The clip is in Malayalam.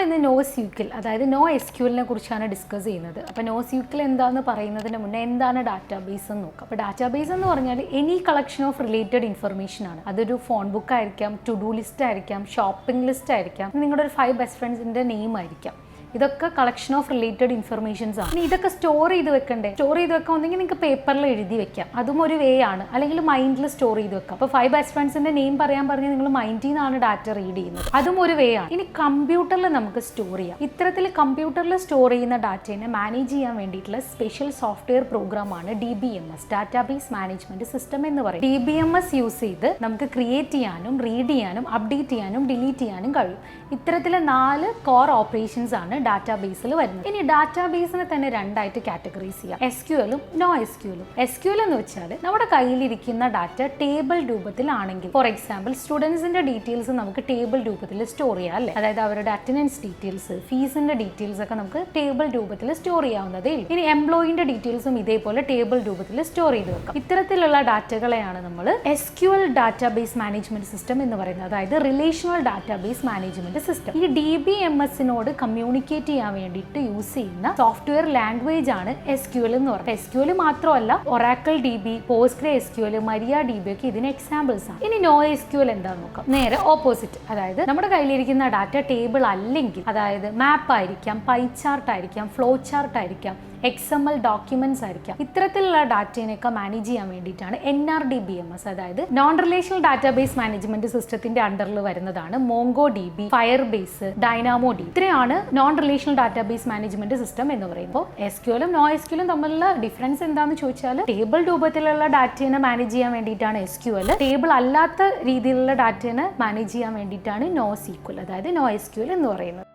ഇന്ന് NoSQL അതായത് NoSQLനെ കുറിച്ചാണ് ഡിസ്കസ് ചെയ്യുന്നത്. അപ്പോൾ NoSQL എന്താണെന്ന് പറയുന്നതിന് മുന്നേ എന്താണ് ഡാറ്റാബേസ് എന്ന് നോക്കാം. അപ്പോൾ ഡാറ്റാബേസ് എന്ന് പറഞ്ഞാൽ any collection of related information ആണ്. അതൊരു ഫോൺ ബുക്ക് ആയിരിക്കാം, ടു ഡു ലിസ്റ്റ് ആയിരിക്കാം, ഷോപ്പിംഗ് ലിസ്റ്റ് ആയിരിക്കാം, നിങ്ങളുടെ ഒരു 5 ബെസ്റ്റ് ഫ്രണ്ട്സിൻ്റെ നെയിം ആയിരിക്കാം. ഇതൊക്കെ കളക്ഷൻ ഓഫ് റിലേറ്റഡ് ഇൻഫർമേഷൻസ് ആണ്. ഇനി ഇതൊക്കെ സ്റ്റോർ ചെയ്ത് വെക്കണ്ടേ? സ്റ്റോർ ചെയ്ത് വെക്കാൻ ഒന്നെങ്കിൽ നിങ്ങൾക്ക് പേപ്പറിൽ എഴുതി വെക്കാം, അതും ഒരു വേ ആണ്. അല്ലെങ്കിൽ മൈൻഡിൽ സ്റ്റോർ ചെയ്ത് വെക്കാം. അപ്പോൾ 5 ബെസ്റ്റ് ഫ്രണ്ട്സിന്റെ നെയിം പറയാൻ പറഞ്ഞാൽ നിങ്ങൾ മൈൻഡിൽ നിന്നാണ് ഡാറ്റ റീഡ് ചെയ്യുന്നത്, അതും ഒരു വേ ആണ്. ഇനി കമ്പ്യൂട്ടറിൽ നമുക്ക് സ്റ്റോർ ചെയ്യാം. ഇത്തരത്തിൽ കമ്പ്യൂട്ടറിൽ സ്റ്റോർ ചെയ്യുന്ന ഡാറ്റയെ മാനേജ് ചെയ്യാൻ വേണ്ടിയിട്ടുള്ള സ്പെഷ്യൽ സോഫ്റ്റ്വെയർ പ്രോഗ്രാമാണ് DBMS, ഡാറ്റാബേസ് മാനേജ്മെന്റ് സിസ്റ്റം എന്ന് പറയും. DBMS യൂസ് ചെയ്ത് നമുക്ക് ക്രിയേറ്റ് ചെയ്യാനും റീഡ് ചെയ്യാനും അപ്ഡേറ്റ് ചെയ്യാനും ഡിലീറ്റ് ചെയ്യാനും കഴിയും. ഇത്തരത്തിലെ 4 കോർ ഓപ്പറേഷൻസ് ആണ് ഡാറ്റാബേസിൽ വരുന്നത്. ഇനി ഡാറ്റാബേസിനെ തന്നെ രണ്ടായിട്ട് കാറ്റഗറൈസ് ചെയ്യാം, SQLും NoSQLും. SQL എന്ന് വെച്ചാൽ നമ്മുടെ കയ്യിലിരിക്കുന്ന ഡാറ്റ ടേബിൾ രൂപത്തിലാണെങ്കിൽ, ഫോർ എക്സാമ്പിൾ സ്റ്റുഡൻസിന്റെ ഡീറ്റെയിൽസ് നമുക്ക് ടേബിൾ രൂപത്തിൽ സ്റ്റോർ ചെയ്യാം അല്ലേ? അതായത് അവരുടെ അറ്റൻഡൻസ് ഡീറ്റെയിൽസ്, ഫീസിന്റെ ഡീറ്റെയിൽസ് ഒക്കെ നമുക്ക് ടേബിൾ രൂപത്തിൽ സ്റ്റോർ ചെയ്യാവുന്നതേ ഉള്ളൂ. ഇനി എംപ്ലോയിന്റെ ഡീറ്റെയിൽസും ഇതേപോലെ ടേബിൾ രൂപത്തിൽ സ്റ്റോർ ചെയ്ത് വെക്കാം. ഇത്തരത്തിലുള്ള ഡാറ്റകളെയാണ് നമ്മൾ SQL ഡാറ്റാബേസ് മാനേജ്മെന്റ് സിസ്റ്റം എന്ന് പറയുന്നത്, അതായത് റിലേഷണൽ ഡാറ്റാബേസ് മാനേജ്മെന്റ് സിസ്റ്റം. ഈ DBMSനോട് കമ്മ്യൂണിക്കേറ്റ് ചെയ്യാൻ വേണ്ടിയിട്ട് യൂസ് ചെയ്യുന്ന സോഫ്റ്റ്വെയർ ലാംഗ്വേജ് ആണ് SQL എന്ന് പറയുന്നത്. SQL മാത്രമല്ല, Oracle DB, PostgreSQL, MariaDB ഒക്കെ ഇതിന് എക്സാമ്പിൾസ് ആണ്. ഇനി NoSQL എന്താണെന്ന് നോക്കാം. നേരെ ഓപ്പോസിറ്റ്, അതായത് നമ്മുടെ കയ്യിലിരിക്കുന്ന ഡാറ്റ ടേബിൾ അല്ലെങ്കിൽ, അതായത് മാപ്പ് ആയിരിക്കാം, പൈ ചാർട്ട് ആയിരിക്കാം, ഫ്ലോ ചാർട്ട് ആയിരിക്കാം, XML ഡോക്യുമെന്റ്സ് ആയിരിക്കാം. ഇത്തരത്തിലുള്ള ഡാറ്റയൊക്കെ മാനേജ് ചെയ്യാൻ വേണ്ടിയിട്ടാണ് NRDBMS, അതായത് നോൺ റിലേഷണൽ ഡാറ്റാബേസ് മാനേജ്മെന്റ് സിസ്റ്റത്തിന്റെ അണ്ടറിൽ വരുന്നതാണ് MongoDB, Firebase, DynamoDB. ഇത്രയാണ് non relational database management system എന്ന് പറയുമ്പോൾ. SQLും NoSQLും തമ്മിലുള്ള ഡിഫറൻസ് എന്താണെന്ന് ചോദിച്ചാൽ, ടേബിൾ രൂപത്തിലുള്ള ഡാറ്റയെ മാനേജ് ചെയ്യാൻ വേണ്ടിയിട്ടാണ് SQL, ടേബിൾ അല്ലാത്ത രീതിയിലുള്ള ഡാറ്റയെ മാനേജ് ചെയ്യാൻ വേണ്ടിയിട്ടാണ് NoSQL, അതായത് NoSQL എന്ന് പറയുന്നത്.